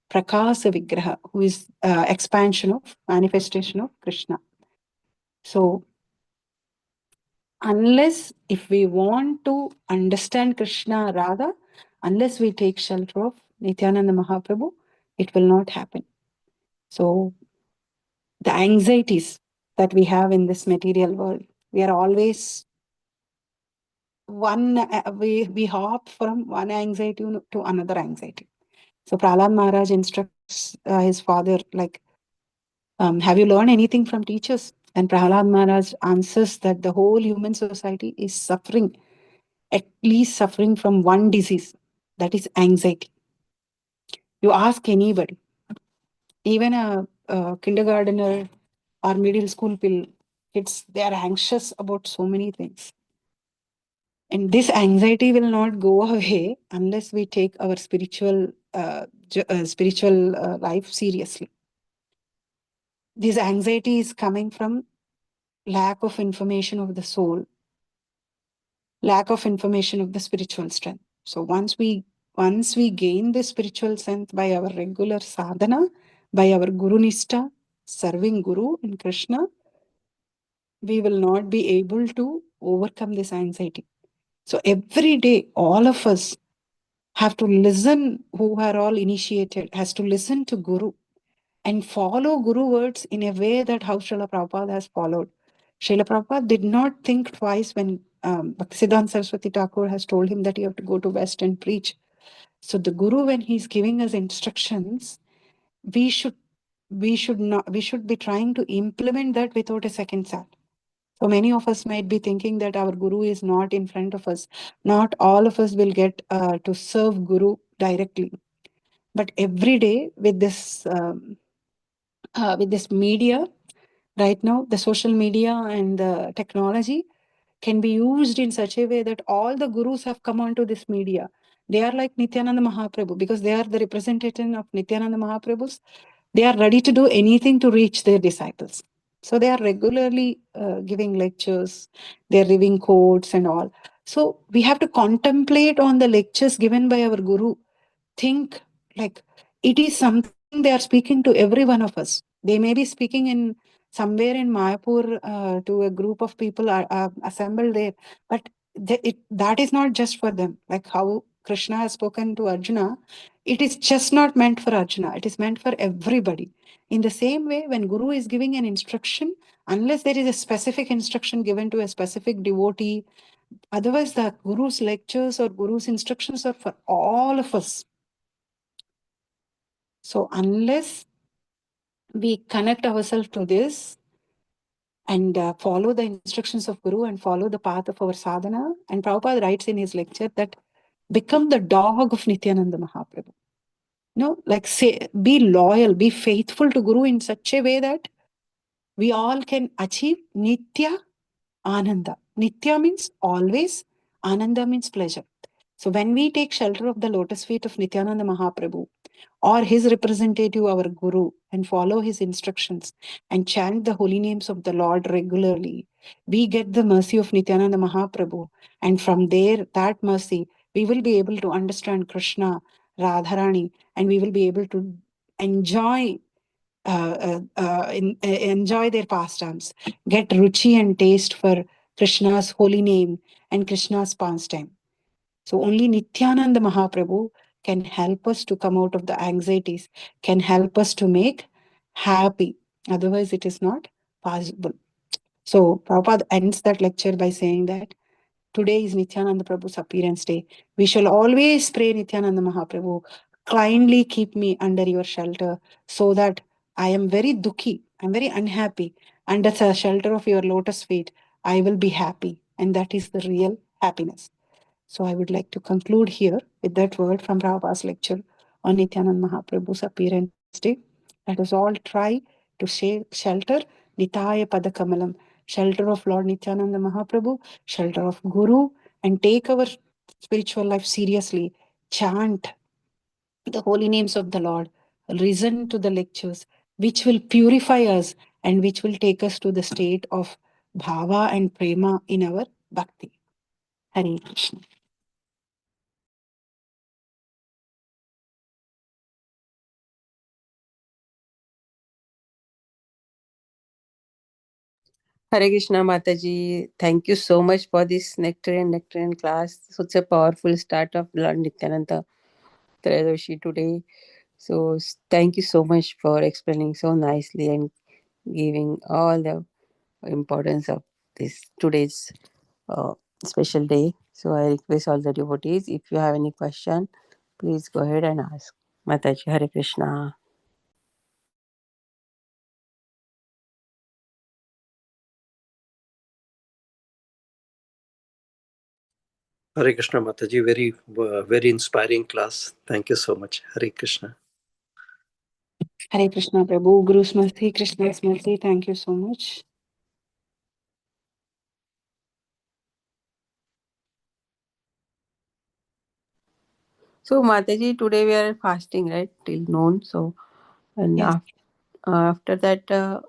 Prakasa Vigraha, who is expansion of, manifestation of Krishna. So unless, if we want to understand Krishna Radha, unless we take shelter of Nityananda Mahaprabhu, it will not happen. So the anxieties that we have in this material world, we are always we hop from one anxiety to another anxiety. So Prahlad Maharaj instructs his father, like, have you learned anything from teachers? And Prahlad Maharaj answers that the whole human society is suffering, at least suffering from one disease, that is anxiety. You ask anybody, even a kindergartner or middle school kids, they are anxious about so many things. And this anxiety will not go away unless we take our spiritual life seriously. This anxiety is coming from lack of information of the soul, lack of information of the spiritual strength. So once we gain the spiritual strength by our regular sadhana, by our guru nishta, serving Guru and Krishna, we will not be able to overcome this anxiety. So every day, all of us have to listen, who are all initiated, has to listen to Guru and follow Guru words in a way that how Srila Prabhupada has followed. Srila Prabhupada did not think twice when Bhaktisiddhanta Saraswati Thakur has told him that you have to go to West and preach. So the Guru, when he's giving us instructions, we should we should be trying to implement that without a second thought. So many of us might be thinking that our Guru is not in front of us. Not all of us will get to serve Guru directly. But every day with this media, right now, the social media and the technology can be used in such a way that all the gurus have come onto this media. They are like Nityananda Mahaprabhu because they are the representative of Nityananda Mahaprabhu's. They are ready to do anything to reach their disciples. So they are regularly giving lectures, they're giving quotes and all. So we have to contemplate on the lectures given by our guru. Think like it is something they are speaking to every one of us. They may be speaking in somewhere in Mayapur to a group of people assembled there, but that is not just for them. Like how Krishna has spoken to Arjuna, it is just not meant for Arjuna, it is meant for everybody. In the same way, when Guru is giving an instruction, unless there is a specific instruction given to a specific devotee, otherwise, the Guru's lectures or Guru's instructions are for all of us. So, unless we connect ourselves to this and follow the instructions of Guru and follow the path of our sadhana, and Prabhupada writes in his lecture that become the dog of Nityananda Mahaprabhu. No, like say, be loyal, be faithful to Guru in such a way that we all can achieve Nitya Ananda. Nitya means always, Ananda means pleasure. So when we take shelter of the lotus feet of Nityananda Mahaprabhu or his representative, our Guru, and follow his instructions and chant the holy names of the Lord regularly, we get the mercy of Nityananda Mahaprabhu. And from there, that mercy, we will be able to understand Krishna, Radharani, and we will be able to enjoy enjoy their pastimes, get ruchi and taste for Krishna's holy name and Krishna's pastime. So only Nityananda Mahaprabhu can help us to come out of the anxieties, can help us to make happy. Otherwise, it is not possible. So Prabhupada ends that lecture by saying that today is Nityananda Prabhu's appearance day. We shall always pray Nityananda Mahaprabhu, kindly keep me under your shelter so that I am very dukhi, I'm very unhappy. Under the shelter of your lotus feet, I will be happy. And that is the real happiness. So I would like to conclude here with that word from Prabhupada's lecture on Nityananda Mahaprabhu's appearance day. Let us all try to shelter Nitaya Padakamalam, shelter of Lord Nityananda Mahaprabhu, shelter of Guru, and take our spiritual life seriously. Chant the holy names of the Lord, listen to the lectures, which will purify us and which will take us to the state of bhava and prema in our bhakti. Hare Krishna. Hare Krishna Mataji. Thank you so much for this nectarian class. Such a powerful start of Lord Nityananda Trayadoshi today. So thank you so much for explaining so nicely and giving all the importance of this today's uh, special day. So I request all the devotees, if you have any question, please go ahead and ask. Mataji, Hare Krishna. Hare Krishna Mataji, very inspiring class. Thank you so much. Hare Krishna. Hare Krishna Prabhu, Guru Smriti, Krishna Smriti, thank you so much. So Mataji, today we are fasting, right, till noon. So and Yes, after that,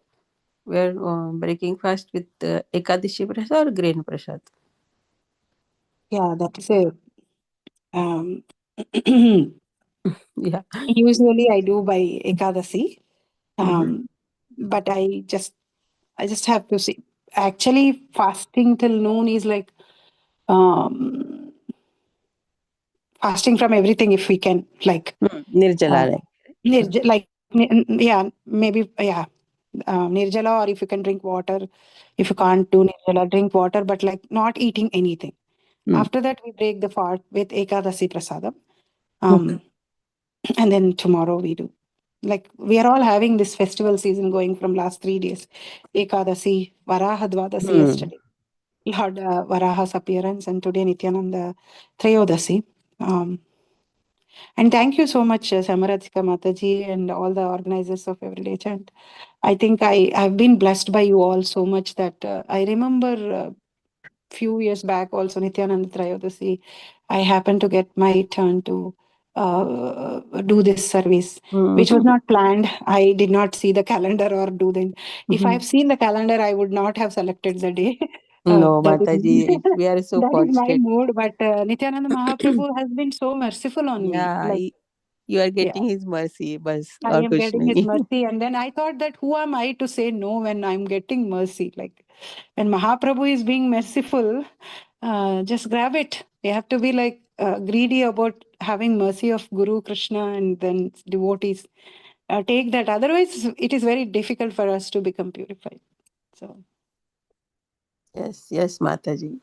we are breaking fast with Ekadashi Prasad or grain Prasad. yeah, that is a um, Yeah. usually I do by Ekadasi, Mm-hmm. but I just have to see. Actually, fasting till noon is like um, fasting from everything if we can, like Nirjala, uh, like. yeah, maybe yeah. Nirjala, or if you can drink water. If you can't do Nirjala, drink water, but like not eating anything. After that, we break the fast with Ekadasi Prasadam. And then tomorrow we do. Like, we are all having this festival season going from last 3 days. Ekadasi, Varaha Dwadasi yesterday. Lord Varaha's appearance, and today Nityananda Trayodasi. And thank you so much, Samaratika Mataji, and all the organizers of Everyday Chant. I think I've been blessed by you all so much that I remember few years back also, Nityananda Trayodasi, I happened to get my turn to do this service, which was not planned. I did not see the calendar or do the. If I've seen the calendar, I would not have selected the day. No, That Mataji, we are so that is my fortunate. mood. But Nityananda Mahaprabhu has been so merciful on me. Yeah, Like, you are yeah, getting his mercy, bas, I or am kuch getting his nahi. mercy. And then I thought that who am I to say no when I'm getting mercy? Like, when Mahaprabhu is being merciful, just grab it. You have to be like greedy about having mercy of Guru, Krishna, and then devotees. Take that. Otherwise, it is very difficult for us to become purified. So, Yes, yes, Mataji.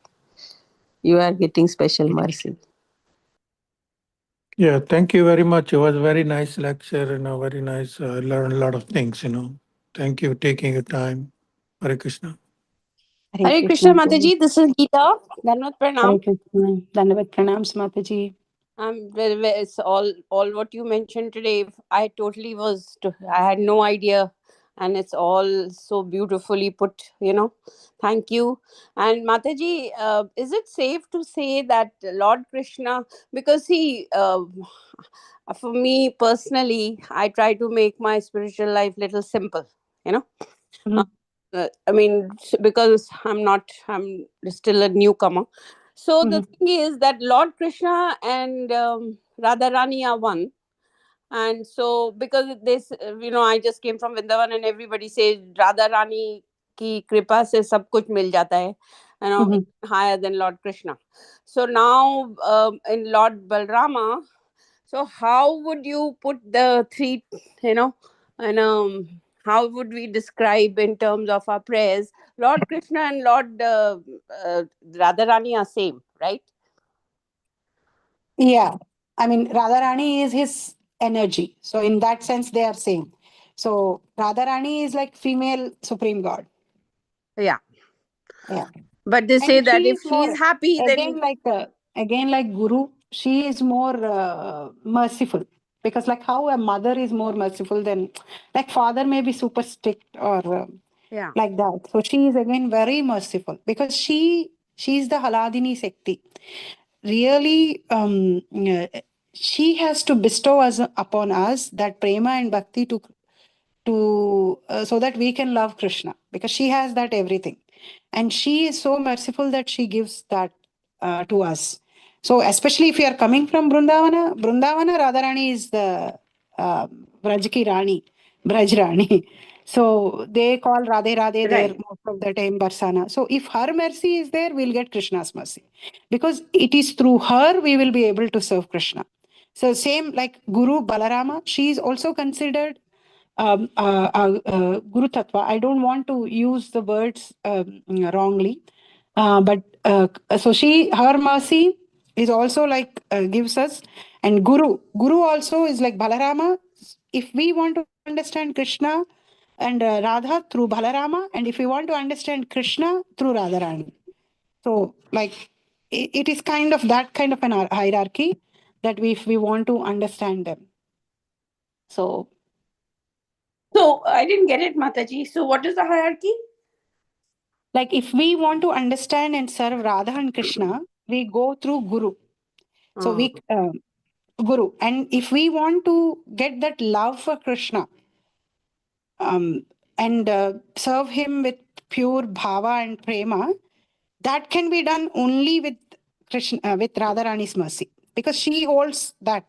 You are getting special mercy. Yeah, thank you very much. It was a very nice lecture and a very nice, learn a lot of things. Thank you for taking your time. Hare Krishna. Hare Hare Krishna. Krishna Mataji, this is Geeta. Dhanvat Hare Pranam. Krishna. Dandavat pranams, Mataji. It's all what you mentioned today. I totally I had no idea, and it's all so beautifully put. Thank you. And Mataji, is it safe to say that Lord Krishna, because for me personally, I try to make my spiritual life little simple. You know. Mhm. I mean, because I'm still a newcomer. So the Mhm. thing is that Lord Krishna and Radharani are one. And so, because I just came from Vrindavan, and everybody says Radharani ki kripa se sab kuch mil jata hai, Mhm. higher than Lord Krishna. So now, in Lord Balrama, so how would you put the three, and how would we describe in terms of our prayers? Lord Krishna and Lord Radharani are same, right? Yeah. I mean, Radharani is his energy. So, in that sense, they are same. So, Radharani is like female supreme god. Yeah. Yeah. But they say And she that if is she's more, happy, then again, like Guru, she is more merciful. Because, like, how a mother is more merciful than, like, father may be super strict or yeah, like that. So, she is again very merciful because she's the Haladini Sekti. Really, she has to bestow us upon us that prema and bhakti to so that we can love Krishna, because she has that everything, and she is so merciful that she gives that to us. So especially if you are coming from Brundavana, Radharani is the Brajki Rani, Braj Rani. So they call Radhe Radhe there right. most of the time, Barsana. So if her mercy is there, we'll get Krishna's mercy, because it is through her we will be able to serve Krishna. So same like Guru Balarama, she is also considered Guru Tattva. I don't want to use the words wrongly, but so her mercy is also like gives us, and Guru also is like Balarama. If we want to understand Krishna and Radha through Balarama, and if we want to understand Krishna through Radharani, so like it is kind of that kind of an hierarchy that if we want to understand them. So So I didn't get it, Mataji. So what is the hierarchy? like if we want to understand and serve Radha and Krishna, we go through Guru. So we Guru, and if we want to get that love for Krishna and serve him with pure bhava and prema, that can be done only with Krishna, with Radharani's mercy, because she holds that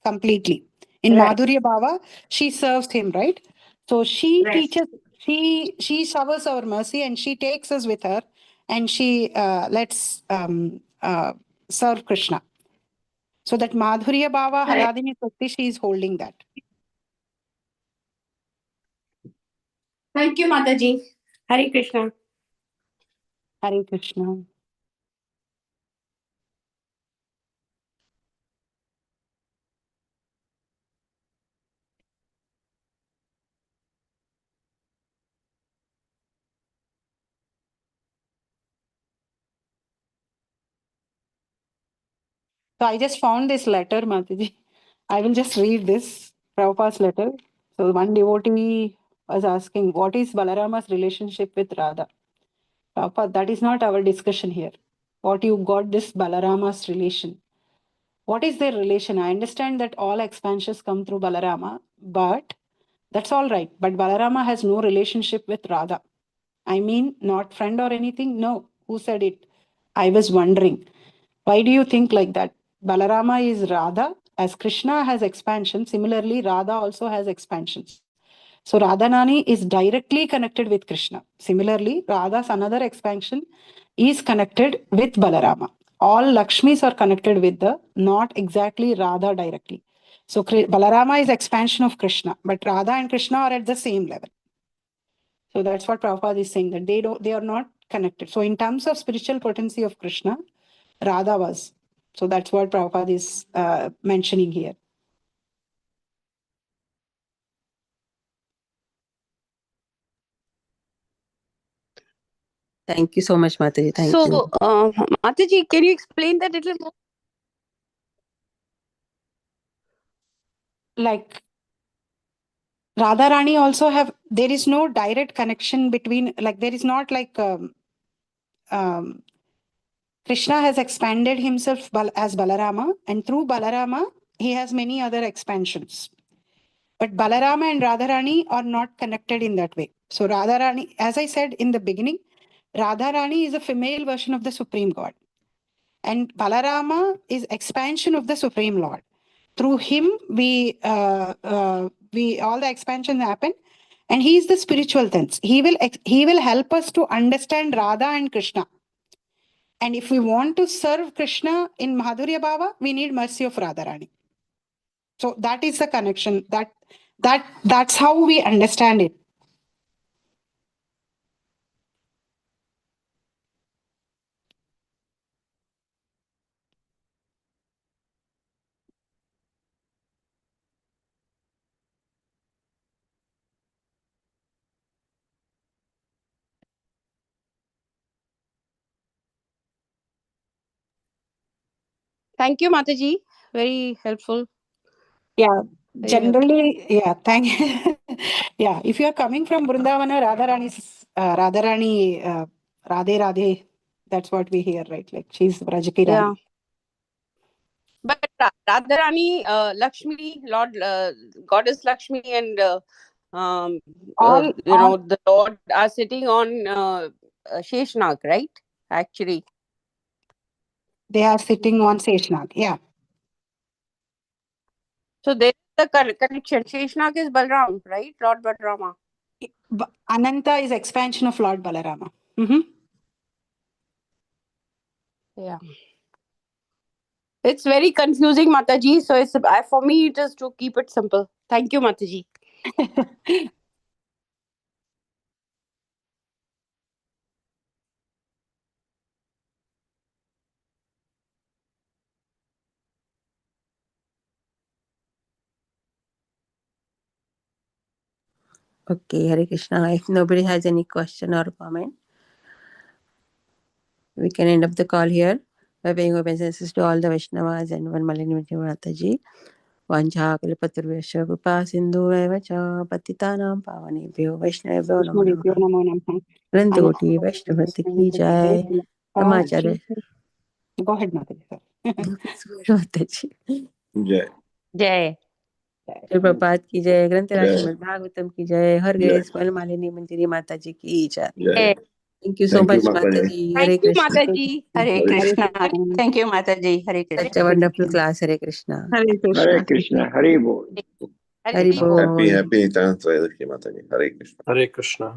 completely. In Right. Madhurya Bhava, she serves him, right? So she teaches, she showers our mercy, and she takes us with her, and she lets serve Krishna. So that Madhurya Bhava, Haladini Sakti, she is holding that. Thank you, Mataji. Hare Krishna. Hare Krishna. So I just found this letter, Mataji. I will just read this, Prabhupada's letter. So one devotee was asking, what is Balarama's relationship with Radha? Prabhupada, that is not our discussion here. What you got this Balarama's relation. What is their relation? I understand that all expansions come through Balarama, but that's all right. But Balarama has no relationship with Radha. I mean, not friend or anything. No. Who said it? I was wondering. Why do you think like that? Balarama is Radha. As Krishna has expansion, similarly, Radha also has expansions. So Radhanani is directly connected with Krishna. Similarly, Radha's another expansion is connected with Balarama. All Lakshmis are connected with the, not exactly Radha directly. So Balarama is expansion of Krishna, but Radha and Krishna are at the same level. So that's what Prabhupada is saying, that they are not connected. So in terms of spiritual potency of Krishna, Radha was. So that's what Prabhupada is mentioning here. Thank you so much, Mataji. Thank you. So, Mataji, can you explain that a little more? Like Radharani also have, there is no direct connection between, like there is not like Krishna has expanded himself as Balarama, and through Balarama he has many other expansions. But Balarama and Radharani are not connected in that way. So Radharani, as I said in the beginning, Radharani is a female version of the Supreme God. And Balarama is expansion of the Supreme Lord. Through him, we all the expansions happen, and he is the spiritual sense. He will help us to understand Radha and Krishna. And if we want to serve Krishna in Madhurya Bhava, we need mercy of Radharani. So that is the connection. That's how we understand it. Thank you, Mataji. Very helpful. Yeah, Very generally, yeah, thank you. Yeah, if you are coming from Vrindavana, Radharani, Radhe Radhe, that's what we hear, right? Like she's Vrajaki Rani. Yeah. But Radharani, Lakshmi, Lord, Goddess Lakshmi, and All the Lord are sitting on Sheshnag, right? Actually, they are sitting on Seshnag. Yeah. so there is the connection. Sheshnag is Balram, right? Lord Balrama. Ananta is expansion of Lord Balarama. Mm-hmm. Yeah. It's very confusing, Mataji. So it's for me, it is to keep it simple. Thank you, Mataji. Okay, Hare Krishna. If nobody has any question or comment, we can end up the call here. By paying obeisances to all the Vaishnavas and one Malini Mataji. Vancha Kalpaturvesha Kripa Sindhu Evacha Patitanam Pavanebhyo Vaishnavyo Namo Namaha. Grantoti Vaishnavati Ki Jai. Namacharya. Go ahead, Mataji. Mataji. Jai. Jai. प्रपात की जय ग्रंथराज श्रीमद् भागवतम की जय हर गए स्वर मालिनी मंजरी माता जी की जय Jai. Thank you so Thank you, much Mata Mataji. Ji Hare Thank you, Krishna Mataji. Hare Hare Krishna. Krishna. Thank you, Mataji. Hare Krishna. Such wonderful class Hare Krishna Hare Krishna. Hare Bol. Hari बोल Happy Dhanteras, Mataji. Hare Krishna. Hare Krishna.